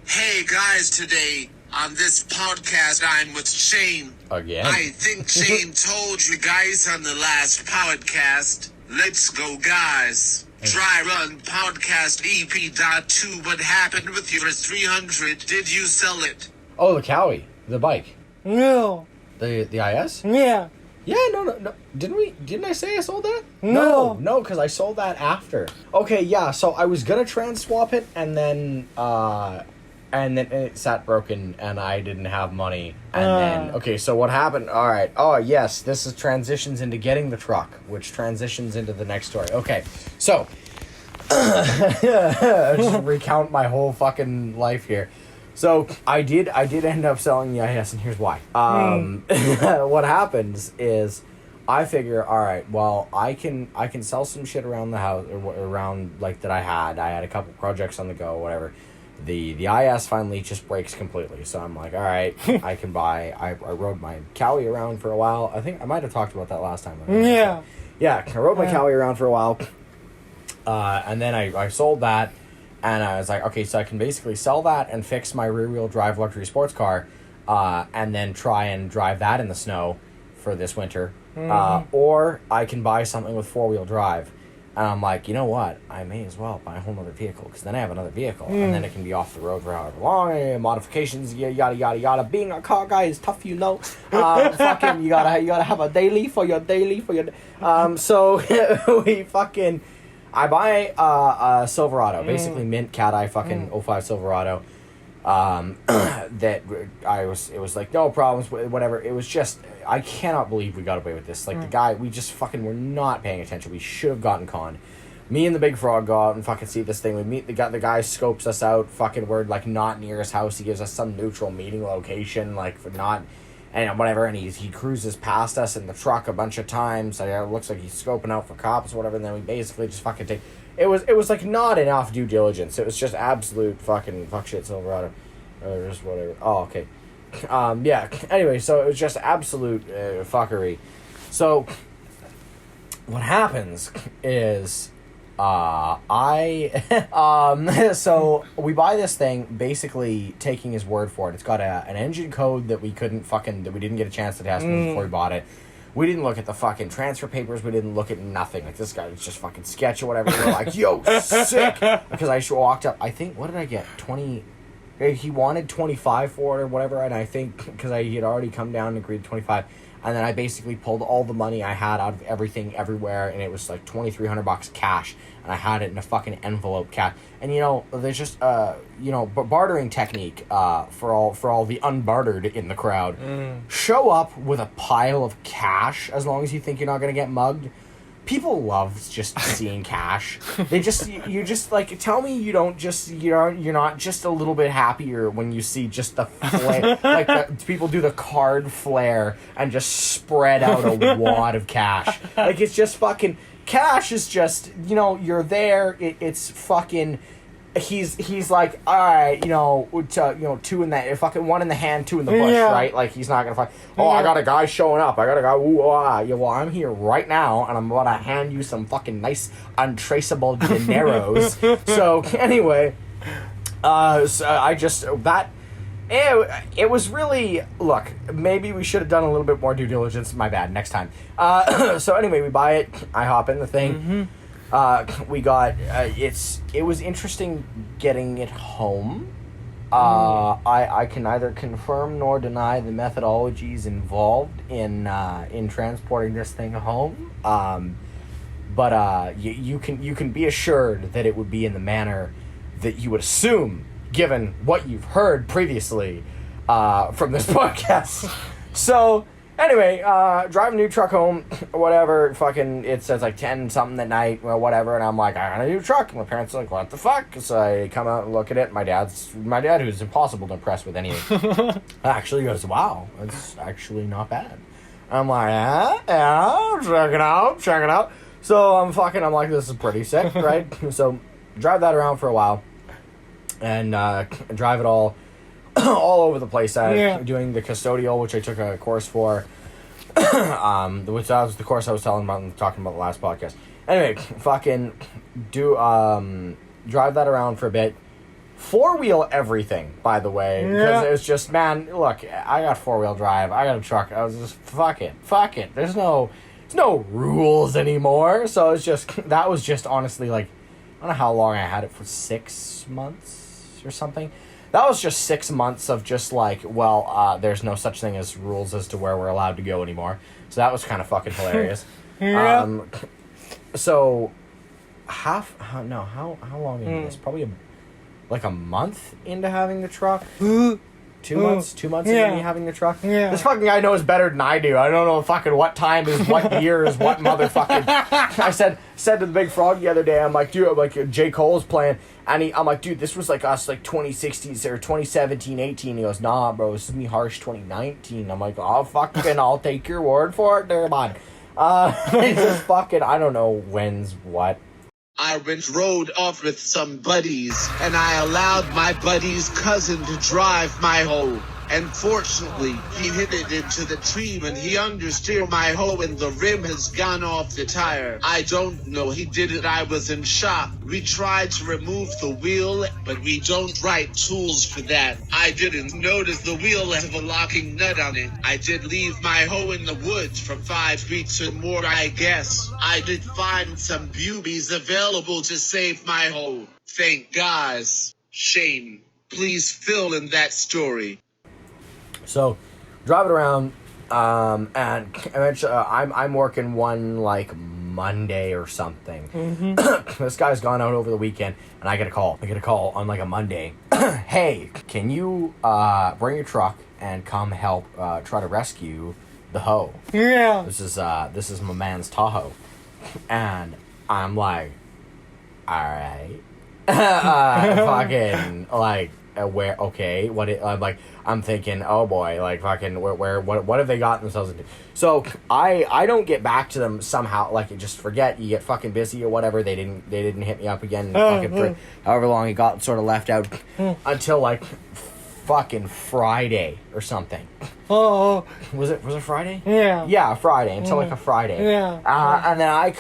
Hey guys, today on this podcast I'm with Shane. Again? I think Shane told you guys on the last podcast. Let's go, guys. Dry Run Podcast Ep.2. What happened with your 300? Did you sell it? Oh, the Cowie. The bike. No. The IS? Yeah. Yeah, no. Didn't I say I sold that? No. No, because I sold that after. Okay, yeah, so I was gonna swap it, and then it sat broken, and I didn't have money. And then, okay, so what happened? All right. Oh, yes, this is transitions into getting the truck, which transitions into the next story. Okay, so, just recount my whole fucking life here. So I did end up selling the IS, and here's why. What happens is I figure, all right, well, I can sell some shit around the house, or around, like, that I had a couple projects on the go, whatever. The IS finally just breaks completely, so I'm like, all right, I can buy. I rode my Cowie around for a while. I think I might have talked about that last time. Yeah. Yeah, I rode my Cowie around for a while, and then I sold that. And I was like, okay, so I can basically sell that and fix my rear-wheel drive luxury sports car, and then try and drive that in the snow for this winter. Or I can buy something with four-wheel drive. And I'm like, you know what? I may as well buy a whole other vehicle, because then I have another vehicle, and then it can be off the road for however long. Modifications, yada yada yada. Being a car guy is tough, you know. Fucking, you gotta have a daily for your. So I buy a Silverado, basically mint cat eye fucking 05 Silverado. That it was like no problems, whatever. It was just, I cannot believe we got away with this. Like the guy, we just fucking were not paying attention. We should have gotten conned. Me and the big frog go out and fucking see this thing. We meet the guy scopes us out. Fucking, we're like not near his house. He gives us some neutral meeting location, like for not. And whatever, and he cruises past us in the truck a bunch of times. It looks like he's scoping out for cops or whatever, and then we basically just fucking take... It was like not enough due diligence. It was just absolute fucking fuck shit Silverado. Or just whatever. Oh, okay. Yeah, anyway, so it was just absolute fuckery. So, what happens is... so we buy this thing, basically taking his word for it. It's got an engine code that we didn't get a chance to test before we bought it. We didn't look at the fucking transfer papers. We didn't look at nothing. Like, this guy was just fucking sketch or whatever. We're like, yo, sick. Because I walked up, I think, what did I get? 20, he wanted 25 for it or whatever. And I think, because he had already come down and agreed to 25. And then I basically pulled all the money I had out of everything, everywhere, and it was like $2,300 cash, and I had it in a fucking envelope cash. And there's just bartering technique for all the unbartered in the crowd. Show up with a pile of cash as long as you think you're not gonna get mugged. People love just seeing cash. You just like, tell me you're not just a little bit happier when you see just the flare, like people do the card flare and just spread out a wad of cash. Like, it's just fucking, cash is just, you're there, it's fucking, he's like, all right, two in the fucking, one in the hand, two in the bush, right? Like, he's not gonna fight. Oh, I got a guy showing up. I got a guy. Ooh, yeah, well, I'm here right now, and I'm about to hand you some fucking nice, untraceable dineros. So anyway, so I just that. It was really, look, maybe we should have done a little bit more due diligence. My bad. Next time. So anyway, we buy it. I hop in the thing. We got it was interesting getting it home. I can neither confirm nor deny the methodologies involved in transporting this thing home. But you can be assured that it would be in the manner that you would assume, given what you've heard previously from this podcast. So anyway, driving a new truck home, whatever, fucking, it says like 10 something at night, well, whatever, and I'm like, I got a new truck, and my parents are like, what the fuck? So I come out and look at it, my dad, who's impossible to impress with anything, actually goes, wow, it's actually not bad. I'm like, yeah, check it out. So I'm like, this is pretty sick, right? So drive that around for a while, and drive it all over the place. Doing the custodial, which I took a course for, which that was the course I was talking about the last podcast. Anyway, fucking drive that around for a bit, 4-wheel everything, by the way, because it was just, man, look, I got 4-wheel drive, I got a truck, I was just, fuck it, there's no rules anymore, so it's just, that was just honestly, like, I don't know how long I had it for, 6 months or something. That was just 6 months of just like, well, there's no such thing as rules as to where we're allowed to go anymore, so that was kind of fucking hilarious. So, how long into this? Probably like a month into having the truck. 2 months into me having the truck. Yeah. This fucking guy knows better than I do. I don't know fucking what time is what year is what motherfucking. I said to the Big Frog the other day, I'm like, dude, like J. Cole's playing, and I'm like, dude, this was like us like 2016 or 2017, 18. He goes, nah, bro, this is me harsh 2019. I'm like, oh fucking, I'll take your word for it, there, bud. It's just fucking, I don't know when's what. I rode off with some buddies, and I allowed my buddy's cousin to drive my hoe. And fortunately, he hit it into the tree when he understeered my hoe and the rim has gone off the tire. I don't know, he did it, I was in shock. We tried to remove the wheel, but we don't write tools for that. I didn't notice the wheel had a locking nut on it. I did leave my hoe in the woods for 5 weeks or more, I guess. I did find some boobies available to save my hoe. Thank guys. Shane, please fill in that story. So, driving around, and eventually, I'm working one, like, Monday or something. This guy's gone out over the weekend, and I get a call. On, like, a Monday. Hey, can you, bring your truck and come help, try to rescue the hoe? Yeah. This is my man's Tahoe. And I'm like, alright. Fucking, like, where, okay, I'm thinking, oh boy, like fucking what have they gotten themselves into? So I don't get back to them somehow, like you just forget, you get fucking busy or whatever. They didn't hit me up again however long it got sort of left out until like fucking Friday or something. Was it Friday? Yeah, Friday, until like a Friday. And then I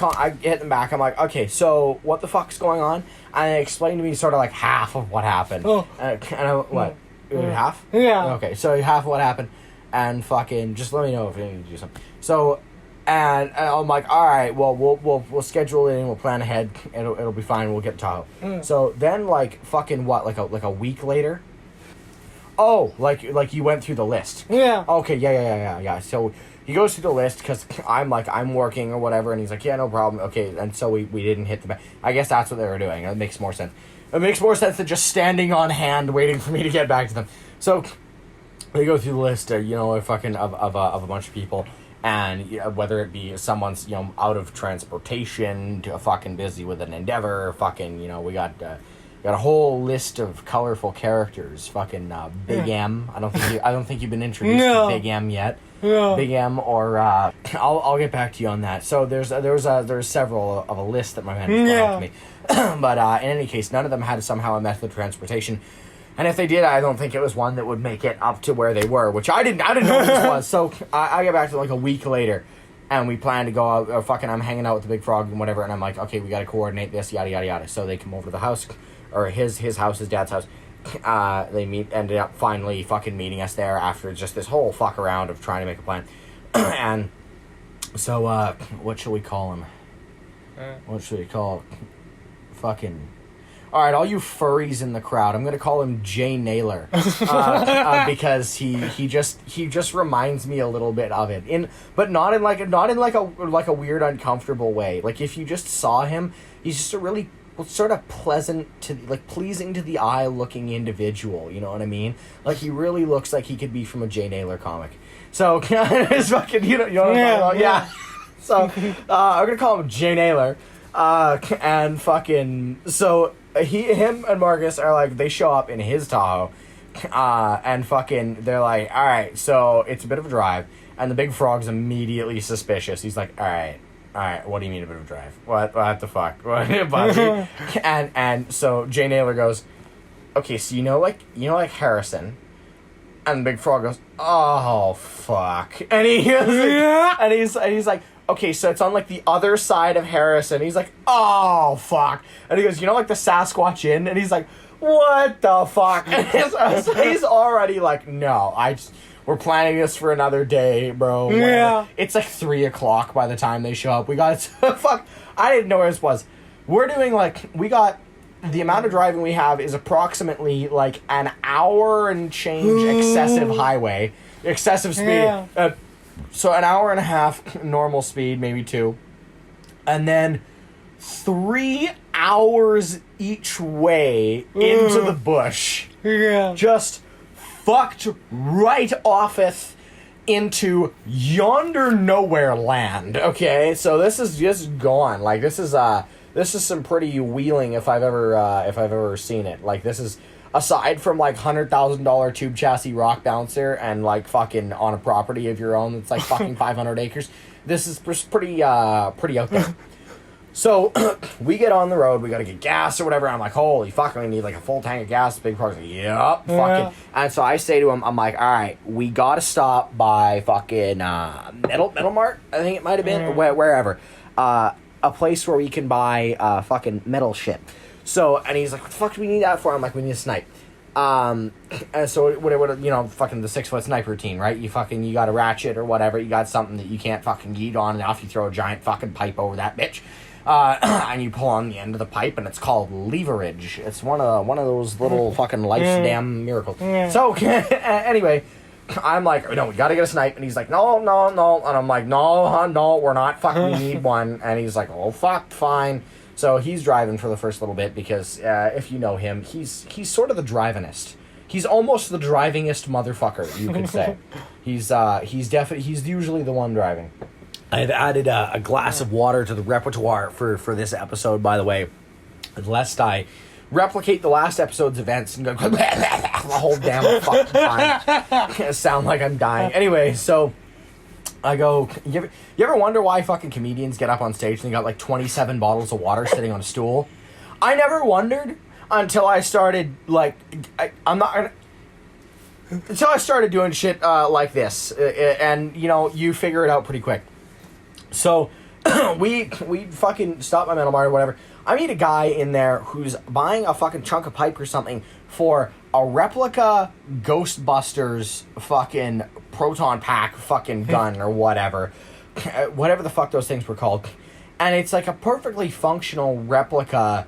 hit them back. I'm like, okay, so what the fuck's going on? And they explained to me sort of like half of what happened. And I, what? Half? Yeah. Okay, so half of what happened, and fucking just let me know if you need to do something. So, and I'm like, all right, well, we'll schedule it and we'll plan ahead. It'll be fine. We'll get to Tahoe. So then, like fucking what? Like a week later. Oh, like you went through the list. Yeah. Okay. Yeah. So he goes through the list because I'm working or whatever, and he's like, yeah, no problem. Okay, and so we didn't hit the back. I guess that's what they were doing. It makes more sense. It makes more sense than just standing on hand waiting for me to get back to them. So they go through the list, fucking of a bunch of people, and whether it be someone's out of transportation to fucking busy with an endeavor, fucking we got a whole list of colorful characters. Fucking Big M. I don't think you've been introduced to Big M yet. Yeah. Big M, or I'll get back to you on that. So there's several of a list that my man has brought up to me. But in any case, none of them had somehow a method of transportation. And if they did, I don't think it was one that would make it up to where they were, which I didn't know this was. So I get back to like a week later, and we plan to go out. I'm hanging out with the Big Frog and whatever, and I'm like, okay, we got to coordinate this, yada yada yada. So they come over to the house, or his house, his dad's house. They ended up finally fucking meeting us there after just this whole fuck around of trying to make a plan. And so, what should we call him? What should we call fucking... Alright, all you furries in the crowd, I'm gonna call him Jay Naylor. Because he just reminds me a little bit of it. But not in like a weird, uncomfortable way. Like, if you just saw him, he's just a really sort of pleasing to the eye looking individual, you know what I mean? Like, he really looks like he could be from a Jay Naylor comic. So it's fucking, you know what I'm talking about? Yeah. So I'm gonna call him Jay Naylor. And fucking, so him and Marcus are like, they show up in his Tahoe, and fucking, they're like, all right, so it's a bit of a drive, and the Big Frog's immediately suspicious. He's like, all right, what do you mean a bit of a drive? What the fuck? What? and so Jay Naylor goes, okay, so you know like Harrison, and the Big Frog goes, oh fuck, and he goes, and he's like, okay, so it's on like the other side of Harrison. He's like, oh fuck, and he goes, like the Sasquatch Inn, and he's like, what the fuck? So he's already like, no, we're planning this for another day, bro. Yeah. It's like 3 o'clock by the time they show up. We got, fuck, I didn't know where this was. We're doing the amount of driving we have is approximately like an hour and change excessive speed. Yeah. So an hour and a half normal speed, maybe 2. And then 3 hours each way into the bush. Yeah. Just fucked right offeth into yonder nowhere land. Okay, so this is just gone. Like this is some pretty wheeling if I've ever seen it. Like this is aside from like $100,000 tube chassis rock bouncer and like fucking on a property of your own that's like fucking 500 acres. This is pretty out there. So, we get on the road, we gotta get gas or whatever. I'm like, holy fuck, I need like a full tank of gas. Big Park's like, yep, fucking. And so I say to him, I'm like, alright, we gotta stop by fucking Metal Mart, I think it might have been, or wherever. A place where we can buy fucking metal shit. So, and he's like, what the fuck do we need that for? I'm like, we need a snipe. And so, fucking the 6-foot snipe routine, right? You got a ratchet or whatever, you got something that you can't fucking yeet on and off, you throw a giant fucking pipe over that bitch. And you pull on the end of the pipe, and it's called leverage. It's one of those little fucking life's damn miracles. So anyway, I'm like, no, we gotta get a snipe, and he's like, no, and I'm like, no, we're not fucking. We need one, and he's like, oh fuck, fine. So he's driving for the first little bit because if you know him, he's sort of the drivingest. He's almost the drivingest motherfucker, you could say. He's usually the one driving. I've added a glass of water to the repertoire for this episode, by the way, lest I replicate the last episode's events and go the whole damn fucking time. Sound like I'm dying. Anyway, so I go, you ever wonder why fucking comedians get up on stage and they got like 27 bottles of water sitting on a stool? I never wondered until I started, until I started doing shit like this. And, you figure it out pretty quick. So, we fucking stop by Metal Mart or whatever. I meet a guy in there who's buying a fucking chunk of pipe or something for a replica Ghostbusters fucking proton pack fucking gun or whatever. Whatever the fuck those things were called. And it's like a perfectly functional replica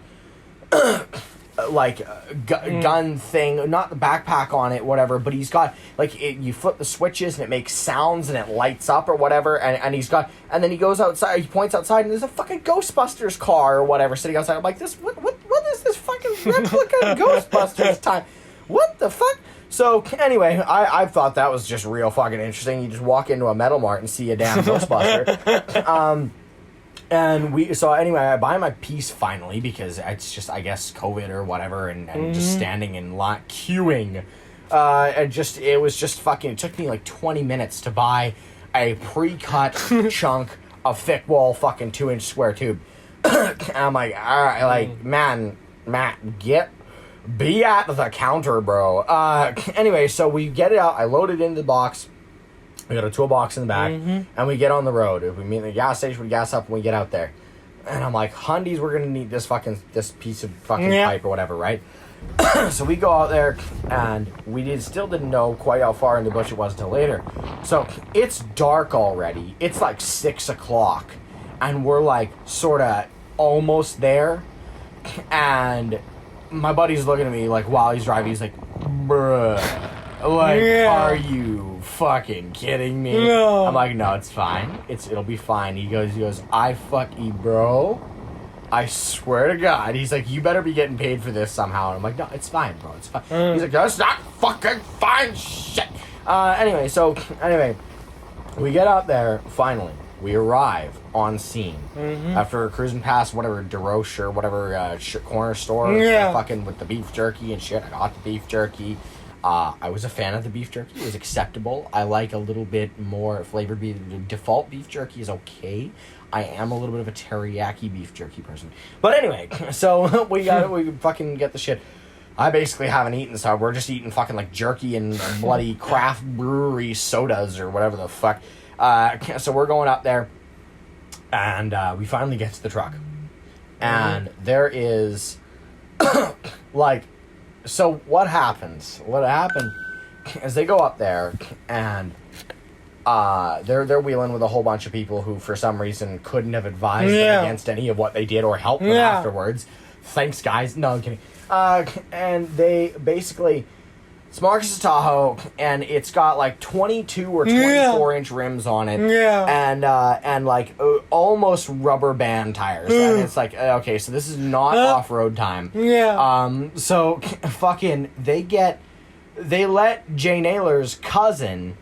gun thing, not the backpack on it, whatever, but he's got, you flip the switches and it makes sounds and it lights up or whatever, and then he goes outside, he points outside, and there's a fucking Ghostbusters car or whatever sitting outside. I'm like, what is this fucking replica Ghostbusters time? What the fuck? So, anyway, I thought that was just real fucking interesting. You just walk into a Metal Mart and see a damn Ghostbuster. Anyway, I buy my piece finally because it's just, I guess, COVID or whatever, and just standing in line, queuing. It was just fucking, it took me like 20 minutes to buy a pre-cut chunk of thick wall fucking 2-inch square tube. And I'm like, alright, man, Matt, be at the counter, bro. Anyway, so we get it out, I load it into the box. We got a toolbox in the back, and we get on the road. We meet at the gas station, we gas up, and we get out there. And I'm like, Hundies, we're gonna need this piece of fucking pipe or whatever, right? So we go out there, and we still didn't know quite how far in the bush it was until later. So it's dark already. It's like 6 o'clock, and we're like sort of almost there. And my buddy's looking at me like while he's driving. He's like, bruh, are you fucking kidding me? No. I'm like, no, it's fine. It'll be fine. He goes, I fuck you, bro. I swear to God. He's like, you better be getting paid for this somehow. And I'm like, no, it's fine, bro. It's fine. He's like, that's not fucking fine shit. Anyway, we get out there, finally. We arrive on scene after cruising past whatever DeRoche or whatever corner store fucking with the beef jerky and shit. I got the beef jerky. I was a fan of the beef jerky. It was acceptable. I like a little bit more flavored beef. Default beef jerky is okay. I am a little bit of a teriyaki beef jerky person. But anyway, so we fucking get the shit. I basically haven't eaten, so we're just eating fucking like jerky and bloody craft brewery sodas or whatever the fuck. So we're going up there, and we finally get to the truck. And there is like so what happens? What happened is they go up there and they're wheeling with a whole bunch of people who for some reason couldn't have advised them against any of what they did or helped them afterwards. Thanks, guys. No, I'm kidding. And they basically, it's Marcus's Tahoe, and it's got like 22 or 24-inch rims on it, and like almost rubber band tires, and it's like, okay, so this is not off-road time. So fucking they let Jay Naylor's cousin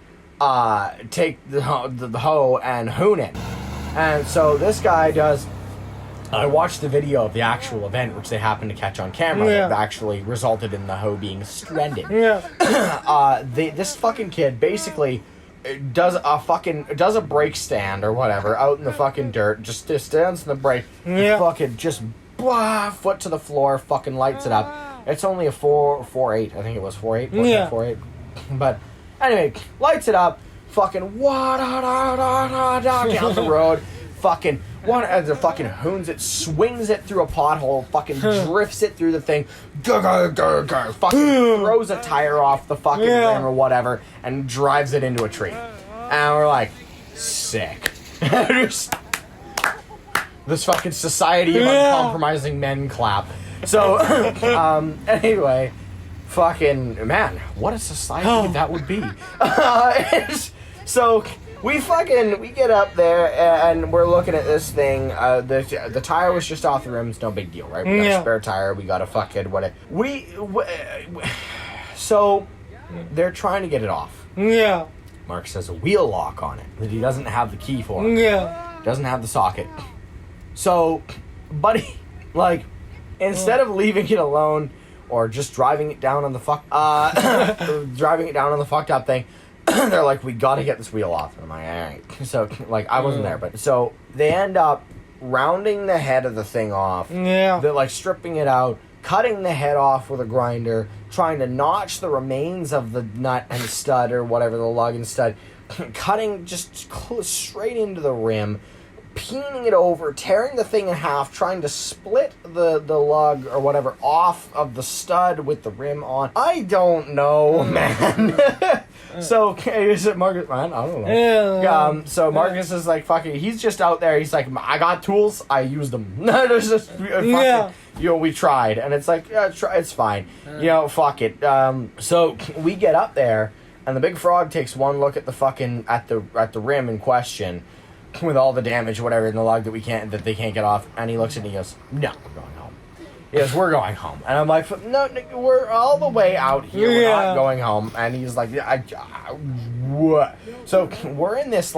take the hoe and hoon it, and so this guy does. I watched the video of the actual event, which they happened to catch on camera, that actually resulted in the hoe being stranded. This fucking kid basically does a brake stand or whatever out in the fucking dirt, just stands in the brake, fucking just foot to the floor, fucking lights it up. It's only a 4.8, I think it was 4.8, 4.8. But anyway, lights it up, fucking down the road, fucking. The fucking hoons it, swings it through a pothole, fucking drifts it through the thing, fucking throws a tire off the fucking rim or whatever, and drives it into a tree. And we're like, sick. This fucking society of uncompromising men clap. So, anyway, fucking, man, what a society that would be. So... We get up there and we're looking at this thing. The tire was just off the rims, no big deal, right? We got a spare tire, we got a fucking whatever. So they're trying to get it off. Marcus has a wheel lock on it that he doesn't have the key for. Doesn't have the socket. So, buddy, like, instead of leaving it alone or just driving it down on the fucked up thing. They're like, we gotta get this wheel off. And I'm like, alright. So, like, I wasn't there, but... So, they end up rounding the head of the thing off. They're, like, stripping it out, cutting the head off with a grinder, trying to notch the remains of the nut and stud, or whatever, the lug and stud, cutting just straight into the rim, peening it over, tearing the thing in half, trying to split the lug, or whatever, off of the stud with the rim on. I don't know, man. So, is it Marcus? Man, I don't know. So Marcus is like, fucking, he's just out there. He's like, I got tools. I used them. There's just, fucking, we tried. And it's like, it's fine. Fuck it. So we get up there, and the big frog takes one look at the fucking, at the rim in question, with all the damage, whatever, in the lug that they can't get off. And he looks at it and he goes, no, we're going home. He goes, we're going home. And I'm like, no, we're all the way out here. We're not going home. And he's like, what? So we're in this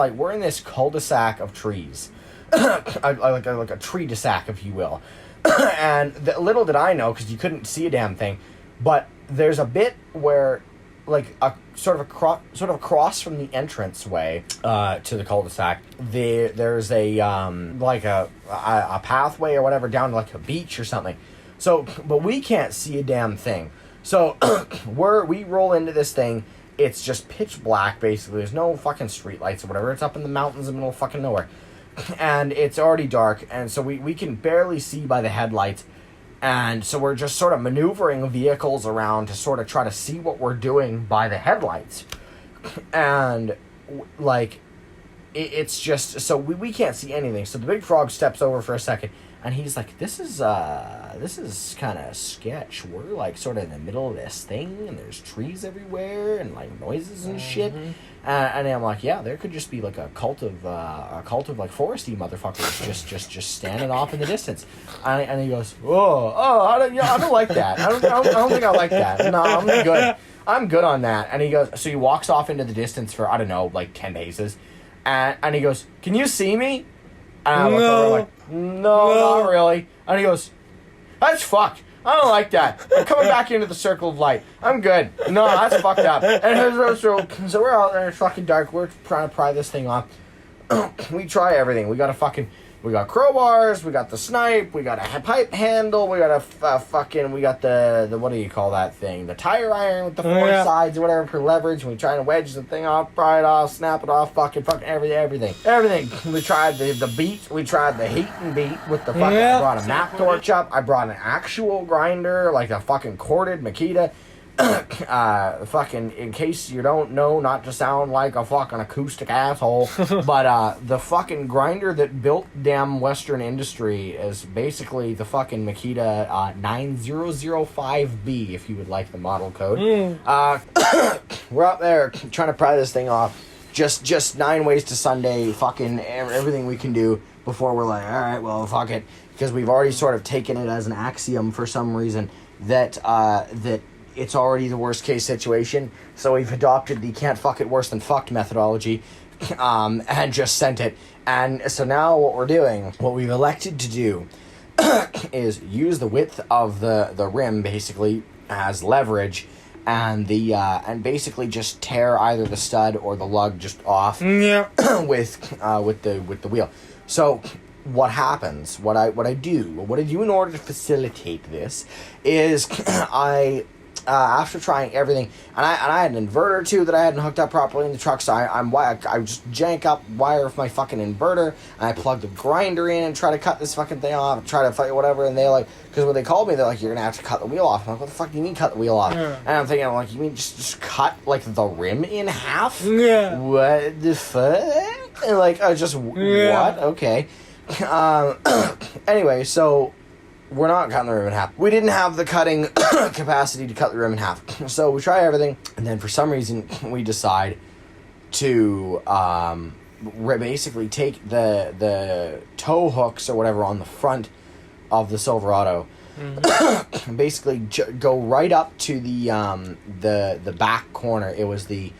cul-de-sac of trees. like a tree-de-sac, if you will. And little did I know, because you couldn't see a damn thing, but there's a bit where, like, a sort of across from the entranceway to the cul-de-sac, there's a pathway or whatever down to like a beach or something. So, but we can't see a damn thing. So we roll into this thing. It's just pitch black, basically. There's no fucking street lights or whatever. It's up in the mountains in the middle of fucking nowhere. And it's already dark, and so we can barely see by the headlights. And so we're just sort of maneuvering vehicles around to sort of try to see what we're doing by the headlights. And, like, it's just... So we can't see anything. So the big frog steps over for a second, and he's like, this is kind of sketch. We're, like, sort of in the middle of this thing, and there's trees everywhere, and, like, noises and shit. And I'm like, yeah, there could just be like a cult of like foresty motherfuckers just standing off in the distance. And he goes, I don't like that. I don't think I like that. No, I'm good on that. And he goes, so he walks off into the distance for, I don't know, like 10 paces. And he goes, can you see me? And I look over like, no, not really. And he goes, that's fucked. I don't like that. I'm coming back into the circle of light. I'm good. No, that's fucked up. And so we're out there, it's fucking dark. We're trying to pry this thing off. We try everything. We gotta fucking We got crowbars, we got the snipe, we got a pipe handle, we got we got the what do you call that thing? The tire iron with the four sides or whatever for leverage. And we try to wedge the thing off, pry it off, snap it off, fucking everything. We tried the beat, we tried the heat and beat with the fucking, I brought a map torch up, I brought an actual grinder, like a fucking corded Makita. Fucking, in case you don't know, not to sound like a fucking acoustic asshole, but the fucking grinder that built damn Western Industry is basically the fucking Makita 9005B, if you would like the model code. We're up there trying to pry this thing off. Just 9 ways to Sunday, fucking everything we can do before we're like, alright, well, fuck it. Because we've already sort of taken it as an axiom for some reason that it's already the worst case situation, so we've adopted the can't fuck it worse than fucked methodology, and just sent it. And so now what we've elected to do, is use the width of the rim basically as leverage, and basically just tear either the stud or the lug just off with the wheel. So what happens? What I do in order to facilitate this is after trying everything, and I had an inverter too that I hadn't hooked up properly in the truck, so I just jank up wire with my fucking inverter, and I plug the grinder in and try to cut this fucking thing off, try to fight whatever, and they like, because when they called me, they're like, you're gonna have to cut the wheel off. I'm like, what the fuck do you mean cut the wheel off? Yeah. And I'm thinking, like, you mean just cut like the rim in half? Yeah. What the fuck? And like, what? Okay. Anyway, so we're not cutting the rim in half. We didn't have the cutting capacity to cut the rim in half. So we try everything, and then for some reason we decide to basically take the tow hooks or whatever on the front of the Silverado, basically go right up to the back corner. It was the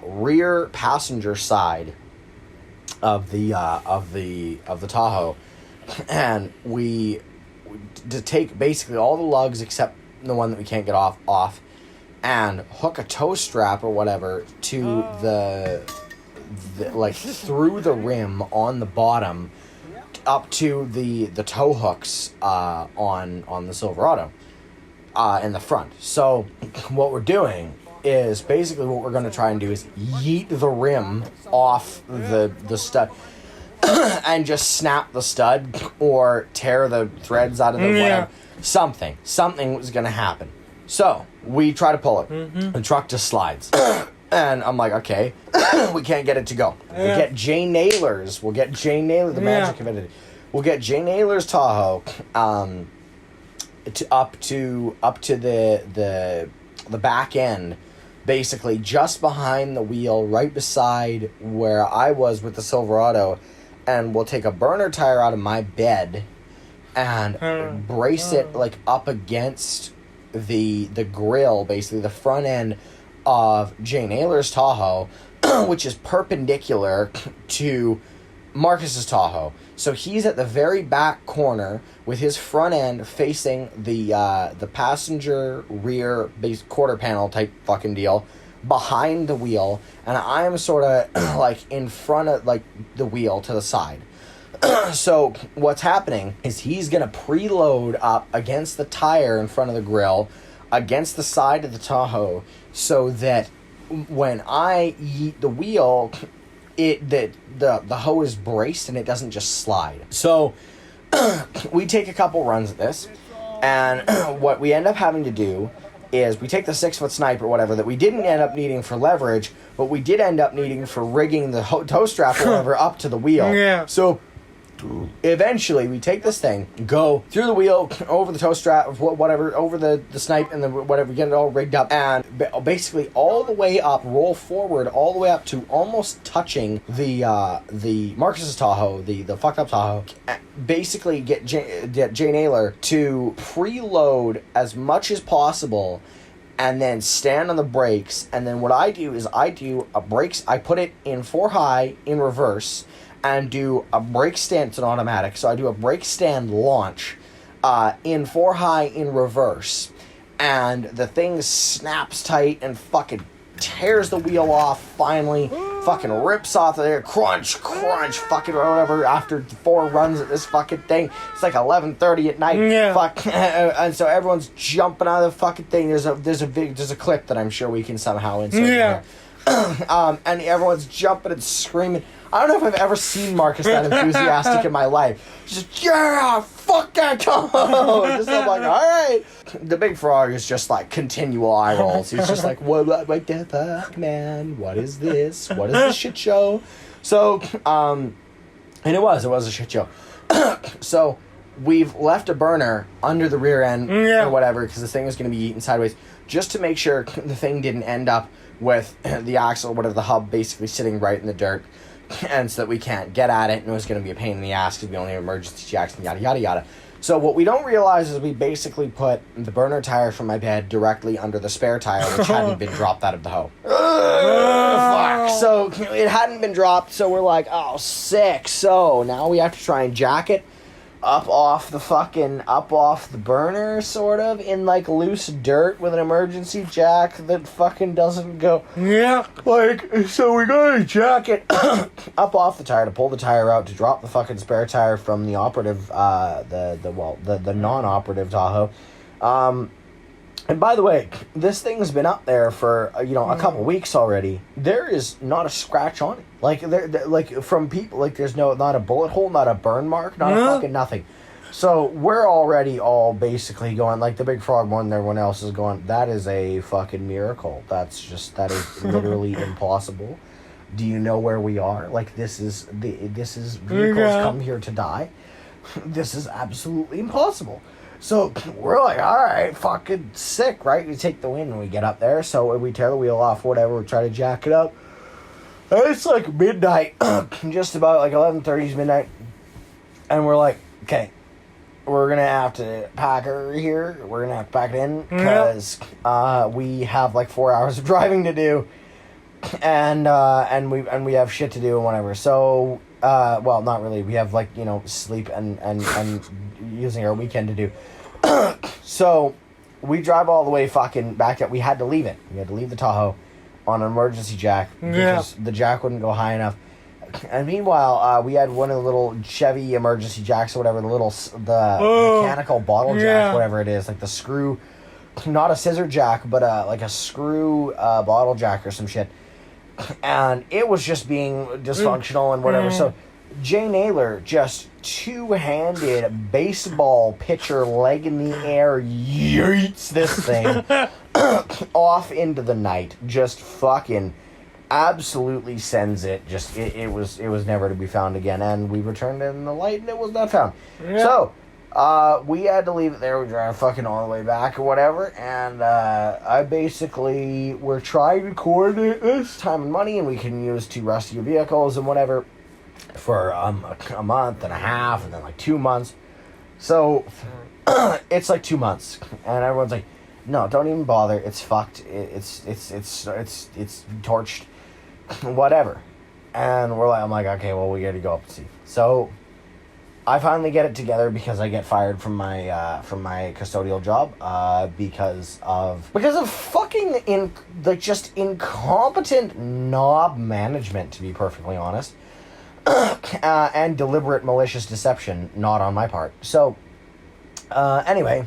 rear passenger side of the Tahoe, and to take basically all the lugs except the one that we can't get off, and hook a tow strap or whatever to the like through the rim on the bottom up to the tow hooks on the Silverado in the front. So what we're doing is basically what we're going to try and do is yeet the rim off the stud and just snap the stud or tear the threads out of the whatever. Something was going to happen. So we try to pull it. The truck just slides. And I'm like, okay, we can't get it to go. We'll get Jay Naylor's. The magic of it. We'll get Jay Naylor's Tahoe up to the back end, basically just behind the wheel, right beside where I was with the Silverado, and we'll take a burner tire out of my bed and brace it like up against the grill, basically the front end of Jay Naylor's Tahoe, which is perpendicular to Marcus's Tahoe. So he's at the very back corner with his front end facing the passenger rear base quarter panel type fucking deal behind the wheel, and I'm sort of like in front of like the wheel to the side. So what's happening is he's gonna preload up against the tire in front of the grill, against the side of the Tahoe, so that when I yeet the wheel, the hoe is braced and it doesn't just slide. So we take a couple runs at this, and what we end up having to do is we take the 6-foot snipe or whatever that we didn't end up needing for leverage, but we did end up needing for rigging the tow strap or whatever up to the wheel. Yeah. So eventually we take this thing, go through the wheel, over the tow strap, whatever, over the snipe and the whatever, get it all rigged up, and basically all the way up, roll forward all the way up to almost touching the Marcus's Tahoe, the fucked up Tahoe. Basically get Jay Naylor to preload as much as possible, and then stand on the brakes. And then what I do is I put it in 4 high in reverse, and do a brake stand. It's an automatic, so I do a brake stand launch in 4 high in reverse, and the thing snaps tight and fucking tears the wheel off finally, fucking rips off of there, crunch, fucking or whatever. After 4 runs at this fucking thing, it's like 11:30 at night. Yeah. Fuck, and so everyone's jumping out of the fucking thing. There's a clip that I'm sure we can somehow insert. Yeah. And everyone's jumping and screaming. I don't know if I've ever seen Marcus that enthusiastic in my life. Just, yeah, fuck that Tahoe. Just I'm like, all right. The big frog is just like continual eye rolls. He's just like, what the fuck, man? What is this? What is this shit show? So, and it was a shit show. So, we've left a burner under the rear end or whatever, because this thing is going to be eaten sideways, just to make sure the thing didn't end up with the axle, whatever, the hub, basically sitting right in the dirt, and so that we can't get at it, and it was going to be a pain in the ass because we only have emergency jacks and yada yada yada. So what we don't realize is we basically put the burner tire from my bed directly under the spare tire, which hadn't been dropped out of the hoe. Fuck. So it hadn't been dropped, so we're like, oh, sick. So now we have to try and jack it up off the burner, sort of, in like loose dirt with an emergency jack that fucking doesn't go. Yeah. Like, so we gotta jack it up off the tire to pull the tire out to drop the fucking spare tire from the operative, the non-operative Tahoe. And by the way, this thing's been up there for a couple weeks already. There is not a scratch on it. Like like from people, like there's not a bullet hole, not a burn mark, not a fucking nothing. So we're already all basically going, like the big frog more than everyone else is going, that is a fucking miracle. That is literally impossible. Do you know where we are? Like this is vehicles come here to die. This is absolutely impossible. So we're like, all right, fucking sick, right? We take the win when we get up there. So we tear the wheel off, whatever. We try to jack it up. And it's like midnight, just about like 11:30 midnight. And we're like, okay, we're going to have to pack her here. We're going to have to pack it in because we have like 4 hours of driving to do. And we have shit to do and whatever. So, well, not really. We have like, sleep and using our weekend to do. So we drive all the way fucking back up. We had to leave it. We had to leave the Tahoe on an emergency jack because the jack wouldn't go high enough. And meanwhile, we had one of the little Chevy emergency jacks or whatever, the mechanical bottle jack, whatever it is, like the screw, not a scissor jack, but like a screw bottle jack or some shit. And it was just being dysfunctional and whatever. So Jay Naylor just two-handed baseball pitcher, leg in the air, yeets this thing off into the night. Just fucking absolutely sends it. Just it was never to be found again. And we returned it in the light, and it was not found. Yeah. So we had to leave it there. We drive fucking all the way back or whatever. And I basically we're trying to coordinate this time and money, and we can use 2 rescue vehicles and whatever for a month and a half, and then like 2 months. So it's like 2 months, and everyone's like, "No, don't even bother. It's fucked. It's torched, whatever." And I'm like, "Okay, well, we got to go up and see." So I finally get it together because I get fired from my custodial job because of fucking just incompetent knob management, to be perfectly honest. And deliberate malicious deception, not on my part. So, anyway,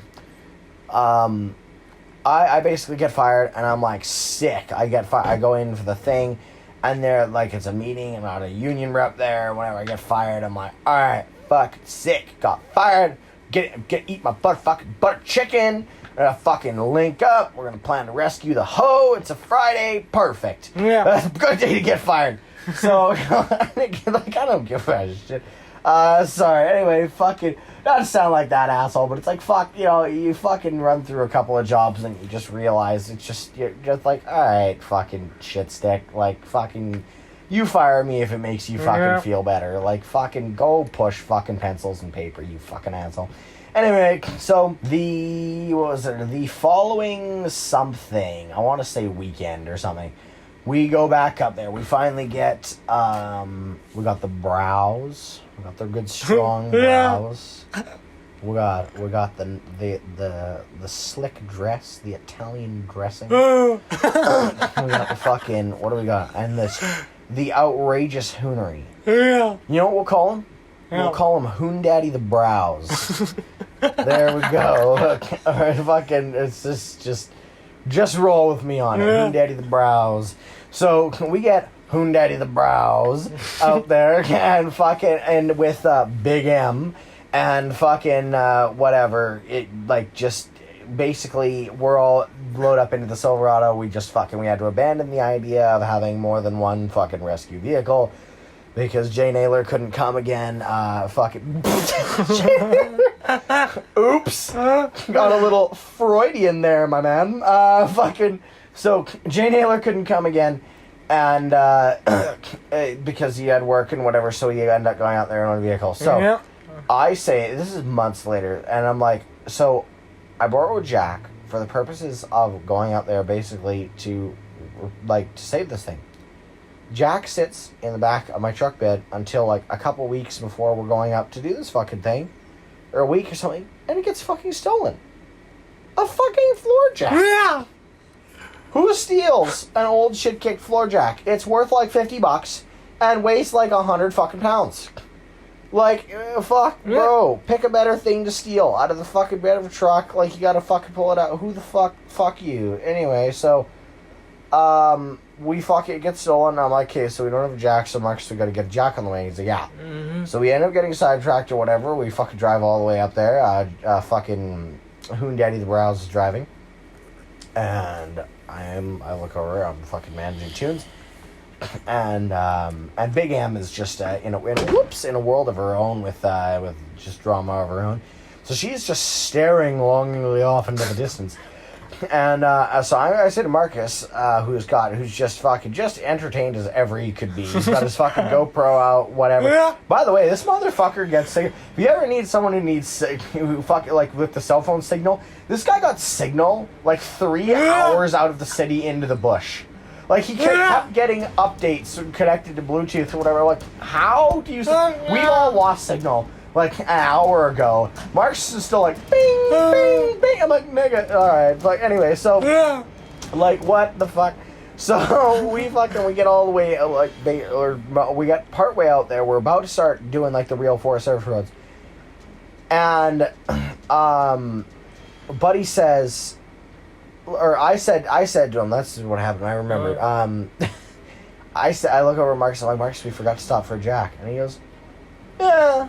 I basically get fired, and I'm like sick. I go in for the thing, and they're like, it's a meeting, and not a union rep there. Whenever I get fired, I'm like, all right, fuck, sick, got fired. Eat my fucking butter chicken. We're gonna fucking link up. We're gonna plan to rescue the hoe. It's a Friday, perfect. Yeah, good day to get fired. So, I don't give a shit. Sorry, anyway, fucking, not to sound like that asshole, but it's like, fuck, you fucking run through a couple of jobs and you just realize you're just like, alright, fucking shit stick, like, fucking, you fire me if it makes you fucking feel better, like, fucking go push fucking pencils and paper, you fucking asshole. Anyway, so the following something, I want to say weekend or something, we go back up there. We finally get, we got the brows. We got the good strong brows. We got the slick dress, the Italian dressing. We got the fucking, what do we got? And the outrageous hoonery. Yeah. You know what we'll call him? Yeah. We'll call him Hoon Daddy the Brows. There we go. Alright, fucking, it's just roll with me on it. Yeah. Hoon Daddy the Brows. So, we get Hoon Daddy the Brows out there, and fucking, and with Big M, and fucking, whatever, it, like, just, basically, we're all load up into the Silverado. We had to abandon the idea of having more than one fucking rescue vehicle because Jay Naylor couldn't come again. Oops. Got a little Freudian there, my man. So Jay Naylor couldn't come again, and because he had work and whatever, so he ended up going out there on a vehicle. So Yeah. I say, this is months later, and I'm like, so I borrowed Jack for the purposes of going out there basically to save this thing. Jack sits in the back of my truck bed until like a couple weeks before we're going up to do this fucking thing, or a week or something, and it gets fucking stolen. A fucking floor jack. Yeah. Who steals an old shit kicked floor jack? It's worth like $50 and weighs like 100 fucking pounds. Like, fuck, bro. Pick a better thing to steal out of the fucking bed of a truck. Like, you gotta fucking pull it out. Who the fuck you. Anyway, so, it gets stolen. I'm like, okay, so we don't have a jack, so Marcus, we gotta get a jack on the way. He's like, yeah. Mm-hmm. So we end up getting sidetracked or whatever. We fucking drive all the way up there. Fucking Hoon Daddy the Brows is driving. And I look over, I'm fucking managing tunes. And Big M is just in a world of her own with just drama of her own. So she's just staring longingly off into the distance. And so I say to Marcus, who's just entertained as ever he could be. He's got his fucking GoPro out, whatever. Yeah. By the way, this motherfucker gets signal. If you ever need someone who fucking like with the cell phone signal, this guy got signal like 3 hours out of the city into the bush. Like, he kept getting updates connected to Bluetooth or whatever. Like, how do you... We all lost signal, like, an hour ago. Mark's is still like, bing, bing, bing. I'm like, nigga, alright. Like, anyway, so... Like, what the fuck? So, we get all the way, we got part way out there. We're about to start doing, like, the real Forest Service roads. And, Buddy says... Or I said to him, that's what happened, I remember. I look over at Marcus, I'm like, Marcus, we forgot to stop for a jack. And he goes, yeah.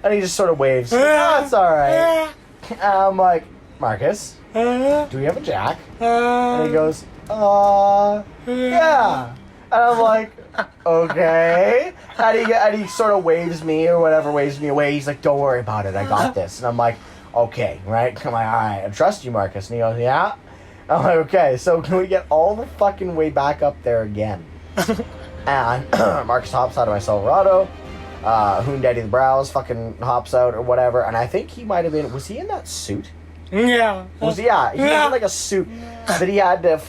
And he just sort of waves. Oh, it's alright. And I'm like, Marcus, do we have a jack? And he goes, yeah. And I'm like, okay. And he sort of waves me or whatever, waves me away. He's like, don't worry about it, I got this. And I'm like, okay, right? I'm like, alright, I trust you, Marcus. And he goes, yeah. I'm like, okay, so can we get all the fucking way back up there again? And Marcus hops out of my Silverado. Hoon Daddy the Brows fucking hops out or whatever. And I think he might have been... Was he in that suit? Yeah. He was in like a suit that he had to...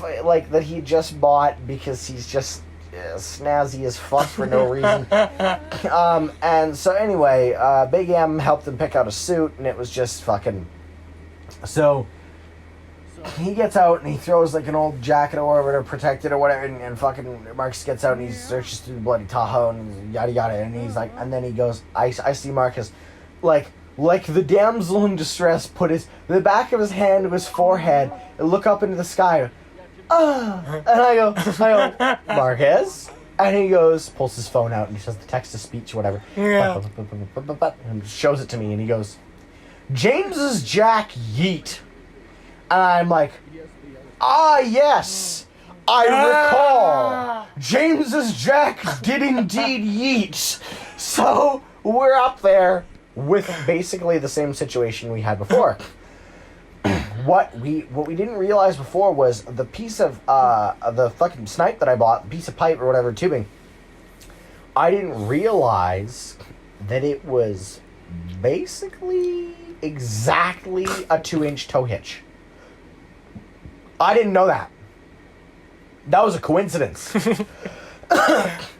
that he just bought because he's just snazzy as fuck for no reason. And so anyway, Big M helped him pick out a suit, and it was just fucking... So... He gets out and he throws like an old jacket or whatever to protect it or whatever, and fucking Marcus gets out and he searches through the bloody Tahoe and yada yada, and he's like, and then he goes, I see Marcus, like the damsel in distress, put the back of his hand to his forehead and look up into the sky, and I go, Marcus, and he goes, pulls his phone out and he says the text to speech or whatever, and shows it to me, and he goes, James's Jack Yeet. And I'm like, yes, I recall. James's Jack did indeed yeet. So we're up there with basically the same situation we had before. What we didn't realize before was the piece of the fucking snipe that I bought, the piece of pipe or whatever, tubing. I didn't realize that it was basically exactly a 2-inch tow hitch. I didn't know that. That was a coincidence.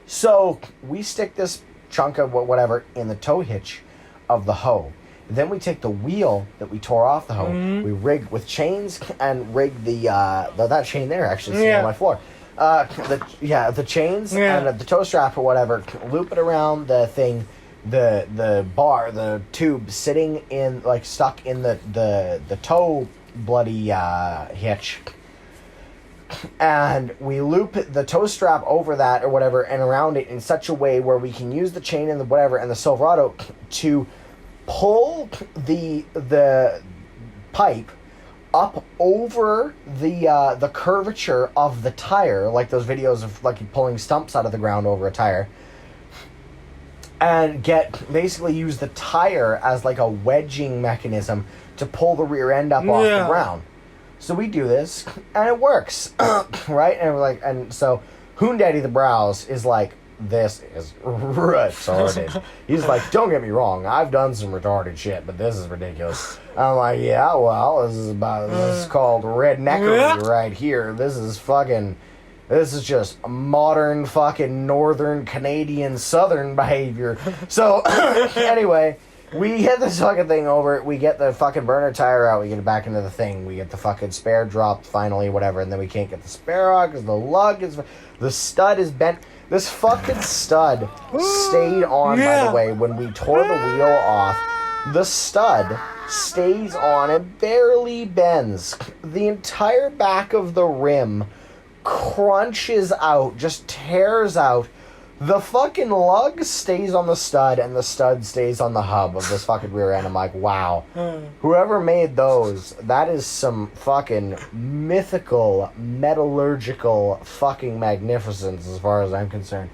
So we stick this chunk of whatever in the tow hitch of the hoe. Then we take the wheel that we tore off the hoe. We rig with chains and rig that chain there actually sitting on my floor. The chains and the toe strap or whatever, loop it around the thing, the bar, the tube sitting in, like, stuck in the toe bloody hitch. And we loop the toe strap over that or whatever and around it in such a way where we can use the chain and the whatever and the Silverado to pull the pipe up over the curvature of the tire, like those videos of like pulling stumps out of the ground over a tire, and basically use the tire as like a wedging mechanism to pull the rear end up off the ground. So we do this, and it works, right? And we're like, and so Hoon Daddy the Brows is like, this is retarded. He's like, don't get me wrong, I've done some retarded shit, but this is ridiculous. I'm like, yeah, well, this is called redneckery right here. This is just modern fucking northern Canadian southern behavior. So, anyway, we hit this fucking thing over, we get the fucking burner tire out, we get it back into the thing, we get the fucking spare dropped finally, whatever, and then we can't get the spare out because the stud is bent. This fucking stud stayed on, by the way, when we tore the wheel off. The stud stays on, it barely bends. The entire back of the rim crunches out, just tears out. The fucking lug stays on the stud, and the stud stays on the hub of this fucking rear end. I'm like, wow. Whoever made those, that is some fucking mythical, metallurgical fucking magnificence as far as I'm concerned.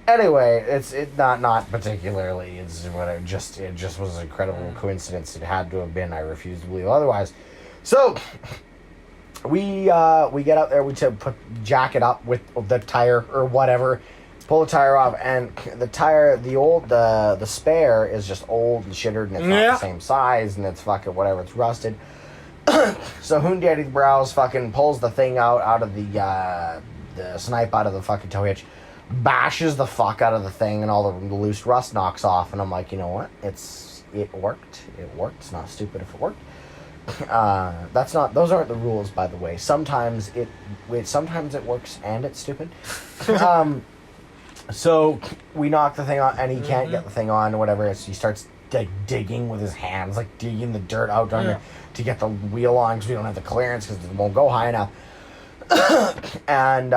Anyway, it's not particularly. It's whatever. It just was an incredible coincidence. It had to have been. I refuse to believe otherwise. So we get out there. We jack it up with the tire or whatever. Pull the tire off, and the tire, the spare is just old and shittered, and it's not the same size, and it's fucking whatever. It's rusted. So Hoon Daddy the Brows fucking pulls the thing out of the snipe out of the fucking tow hitch, bashes the fuck out of the thing, and all the loose rust knocks off. And I'm like, you know what? It worked. It's not stupid if it worked. Those aren't the rules, by the way. Sometimes it works and it's stupid. So we knock the thing on, and he can't get the thing on or whatever. So he starts like digging with his hands, like digging the dirt out to get the wheel on, because we don't have the clearance because it won't go high enough. And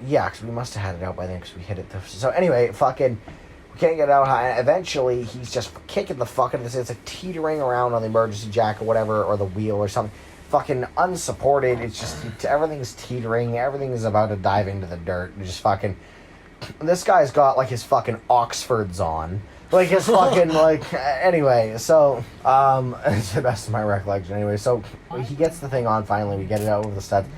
because we must have had it out by then because we hit it. So anyway, fucking. Can't get it out high. Eventually, he's just kicking the fuck out of this. It's like teetering around on the emergency jack or whatever, or the wheel or something. Fucking unsupported. It's just, everything's teetering. Everything is about to dive into the dirt. And just fucking. This guy's got like his fucking Oxfords on. Like his fucking, like. Anyway, so. It's the best of my recollection anyway. So he gets the thing on finally. We get it out over the studs.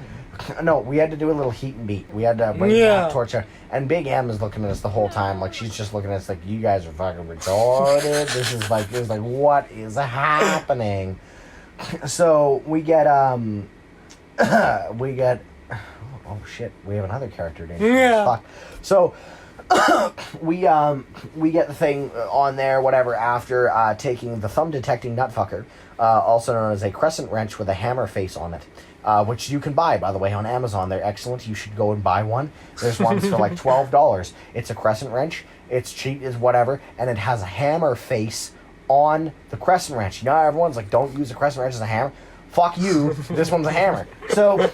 No, we had to do a little heat and beat. We had to bring the torch out. And Big M is looking at us the whole time. Like, she's just looking at us like, you guys are fucking retarded. This is like, what is happening? So, we get, oh shit, we have another character named fuck. So, we get the thing on there, whatever, after taking the thumb detecting nutfucker, also known as a crescent wrench with a hammer face on it. Which you can buy, by the way, on Amazon. They're excellent. You should go and buy one. There's ones for like $12. It's a crescent wrench. It's cheap as whatever, and it has a hammer face on the crescent wrench. You know how everyone's like, don't use a crescent wrench as a hammer? Fuck you. This one's a hammer. So,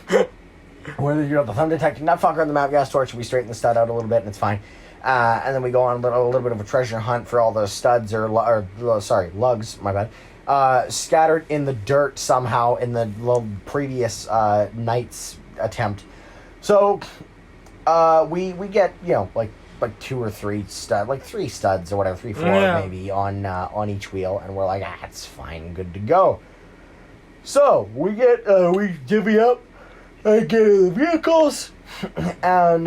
whether you're the thumb detecting nutfucker on the map gas torch, we straighten the stud out a little bit, and it's fine. And then we go on a little bit of a treasure hunt for all those studs lugs, my bad. Scattered in the dirt somehow in the previous night's attempt. So we get, like 2 or 3 studs, like 3 studs or whatever, 3, 4 maybe on each wheel, and we're like, it's fine, good to go. So we divvy up and get in the vehicles and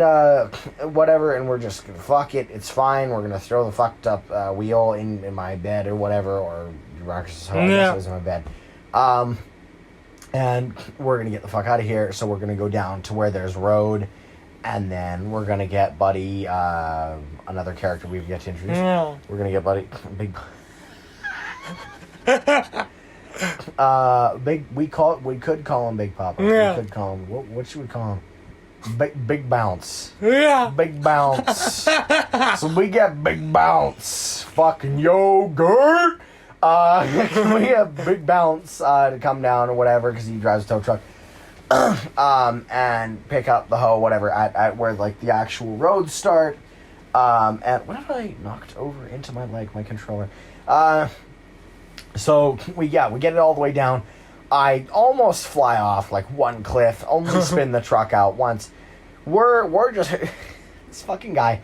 whatever, and we're just gonna fuck it, it's fine, we're gonna throw the fucked up wheel in my bed or whatever, or Marcus's home, I guess it was in my bed. And we're gonna get the fuck out of here, so we're gonna go down to where there's road, and then we're gonna get Buddy, another character we've yet to introduce. We're gonna get Buddy, We could call him Big Papa. Yeah. We could call him, what should we call him? Big Bounce. Yeah. Big Bounce. So we get Big Bounce. Fucking yogurt. We have Big Bounce to come down or whatever because he drives a tow truck. And pick up the hoe, whatever, at where like the actual roads start. And what have I knocked over into my leg, my controller? So we get it all the way down. I almost fly off like one cliff, only spin the truck out once. We're just this fucking guy.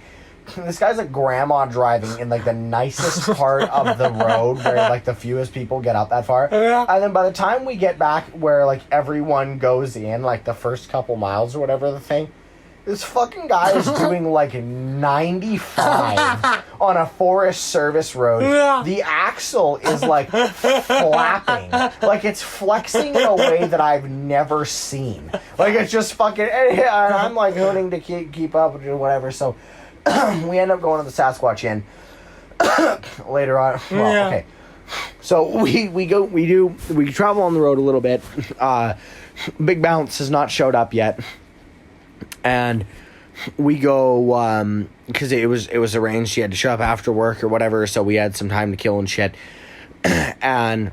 This guy's like grandma driving in like the nicest part of the road where like the fewest people get out that far. Yeah. And then by the time we get back where like everyone goes in, like the first couple miles or whatever the thing, this fucking guy is doing like 95 on a Forest Service road. Yeah. The axle is like flapping. Like it's flexing in a way that I've never seen. Like it's just fucking, and I'm like hooting to keep up or whatever. So we end up going to the Sasquatch Inn later on. Well, Yeah. okay. So we travel on the road a little bit. Big Bounce has not showed up yet. And we go, because it was arranged he had to show up after work or whatever, so we had some time to kill and shit. And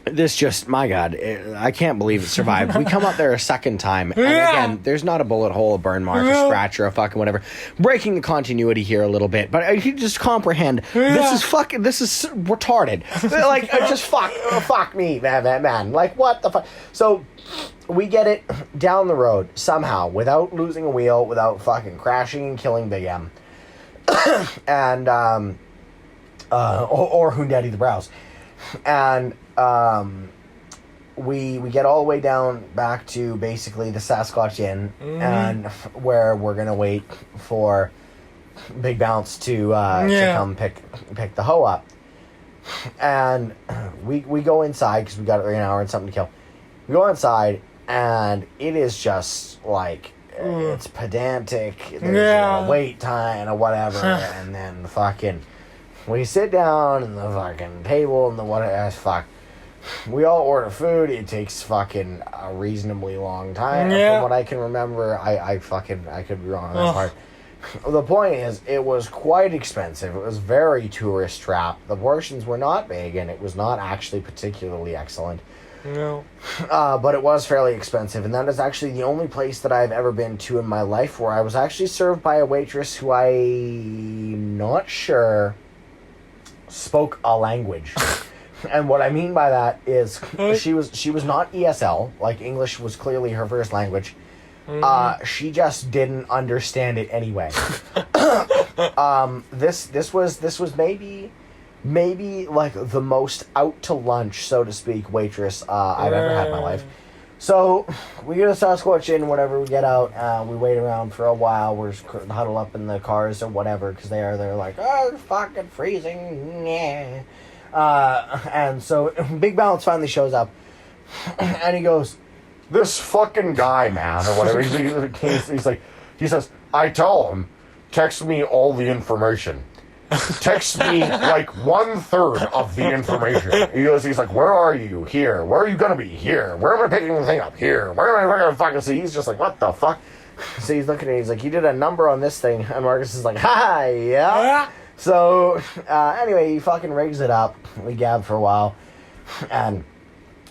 this just, my God, I can't believe it survived. We come up there a second time, and again, there's not a bullet hole, a burn mark, a scratch, or a fucking whatever. Breaking the continuity here a little bit, but you just comprehend, this is retarded. Like, just fuck me, man. Like, what the fuck? So we get it down the road somehow, without losing a wheel, without fucking crashing and killing Big M. And, or Hoondaddy the Browse. And, we get all the way down back to basically the Sasquatch Inn, and where we're gonna wait for Big Bounce to come pick the hoe up. And we go inside because we got an hour and something to kill. We go inside, and it is just like it's pedantic. There's a wait time or whatever, and then fucking we sit down in the fucking table and the whatever. Fuck. We all order food. It takes fucking a reasonably long time. From what I can remember, I could be wrong on that part. The point is, it was quite expensive. It was very tourist trap. The portions were not big, and it was not actually particularly excellent. No. But it was fairly expensive, and that is actually the only place that I've ever been to in my life where I was actually served by a waitress who I'm not sure spoke a language. And what I mean by that is she was not ESL, like English was clearly her first language. She just didn't understand it anyway. This was maybe like the most out to lunch, so to speak, waitress I've ever had in my life. So we go to Sasquatch Inn, whatever, we get out, we wait around for a while, we're huddled up in the cars or whatever, because they're like, oh, it's fucking freezing, yeah. And so Big Bounce finally shows up, and he goes, this fucking guy, man, or whatever. He's like, he says, I tell him, text me all the information. Text me like 1/3 of the information. He's like, where are you? Here. Where are you gonna be? Here. Where am I picking the thing up? Here. Where am I gonna fucking see? He's just like, what the fuck? So he's looking at it, he's like, you did a number on this thing, and Marcus is like, ha, yeah. So, anyway, he fucking rigs it up. We gab for a while. And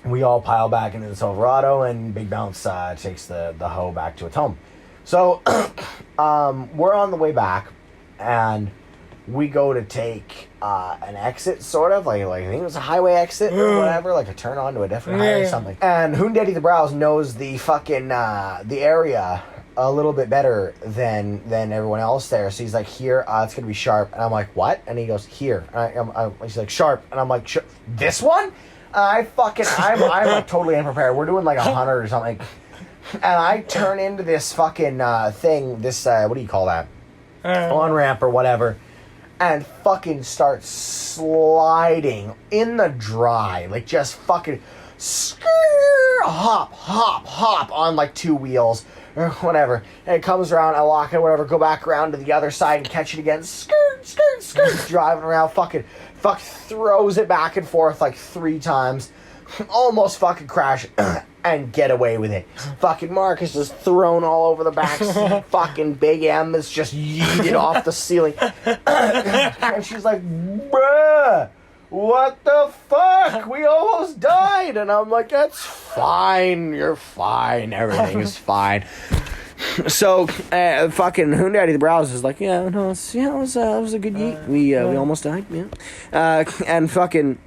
we all pile back into the Silverado, and Big Bounce takes the hoe back to its home. So, we're on the way back, and we go to take an exit, sort of. Like I think it was a highway exit or whatever, like a turn onto a different highway or something. And Hoondaddy the Browse knows the fucking, the area a little bit better than everyone else there. So he's like, here, it's gonna be sharp. And I'm like, what? And he goes, here. And he's like, sharp. And I'm like, this one? I'm like totally unprepared. We're doing like 100 or something. And I turn into this fucking thing, this, what do you call that? On-ramp or whatever. And fucking start sliding in the dry. Like just fucking hop on like 2 wheels. Or whatever, and it comes around, I lock it, whatever, go back around to the other side and catch it again, skirt, driving around, fucking throws it back and forth like 3 times, almost fucking crash and get away with it. Fucking Marcus is thrown all over the back seat. Fucking Big M is just yeeted off the ceiling. And she's like, bruh, what the fuck? We almost died. And I'm like, that's fine. You're fine. Everything is fine. So, fucking Hoondaddy the Browse is like, yeah, no, it was a good yeet. We almost died, yeah. And fucking,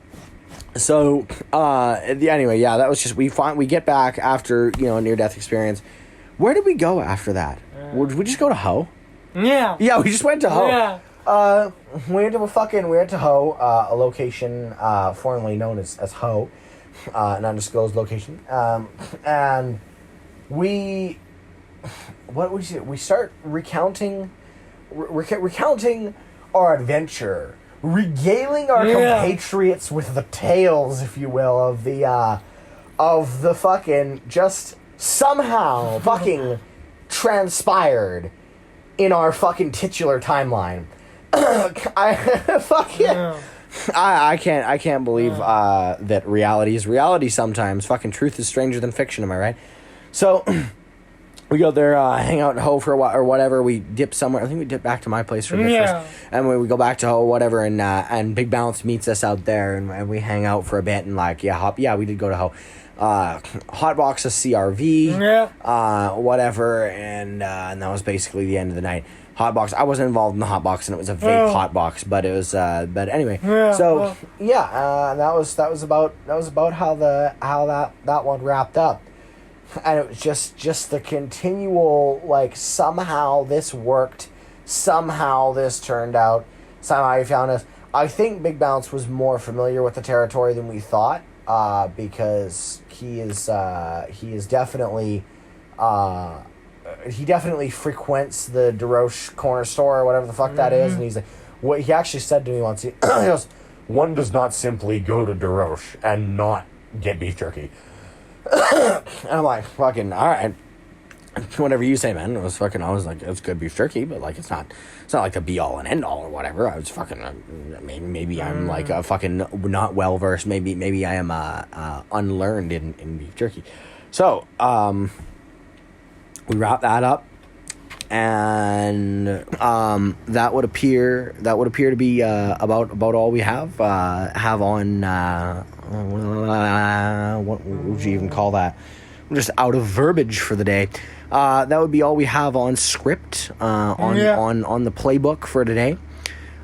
so, anyway, yeah, that was just, we get back after, a near-death experience. Where did we go after that? Did we just go to Tahoe? Yeah. Yeah, we just went to Tahoe. Yeah. We went to Tahoe, a location, formerly known as Tahoe, an undisclosed location. And we start recounting our adventure, regaling our compatriots with the tales, if you will, of the fucking just somehow fucking transpired in our fucking titular timeline. I can't believe that reality is reality sometimes. Fucking truth is stranger than fiction, am I right? So we go there, hang out in Ho for a while or whatever. We dip somewhere. I think we dip back to my place for breakfast. And we go back to Ho, whatever, and Big Bounce meets us out there, and we hang out for a bit, and like, we did go to Ho. Hot box of CRV, whatever, and that was basically the end of the night. Hot box. I wasn't involved in the hot box, and it was a vape hot box, but it was. But anyway, that was about how that one wrapped up, and it was just the continual, like, somehow this worked, somehow this turned out, somehow he found us. I think Big Bounce was more familiar with the territory than we thought, because he is definitely. He definitely frequents the DeRoche corner store or whatever the fuck that is, and he's like, what he actually said to me once, he goes, one does not simply go to DeRoche and not get beef jerky. And I'm like, fucking, all right, whatever you say, man. I was like, it's good beef jerky, but like, it's not like the be all and end all or whatever. I was fucking, maybe I'm like a fucking not well versed. Maybe I am unlearned in beef jerky. So, we wrap that up, and that would appear to be about all we have on what would you even call that? I'm just out of verbiage for the day. That would be all we have on script on the playbook for today.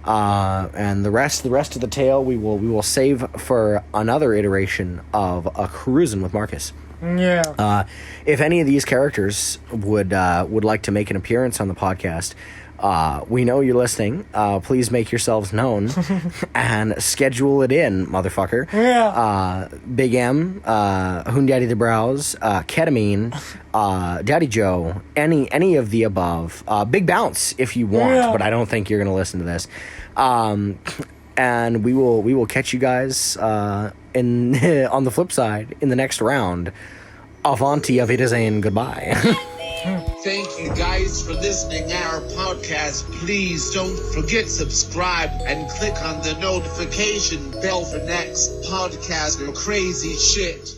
And the rest of the tale we will save for another iteration of a Cruisin' with Marcus. Yeah. If any of these characters would like to make an appearance on the podcast, we know you're listening. Please make yourselves known and schedule it in, motherfucker. Yeah. Big M, Hoondaddy the Browse, Ketamine, Daddy Joe, any of the above. Big Bounce if you want, but I don't think you're gonna listen to this. And we will catch you guys in on the flip side in the next round. Avanti, auf Wiedersehen, goodbye. Thank you guys for listening to our podcast. Please don't forget subscribe and click on the notification bell for next podcast or crazy shit.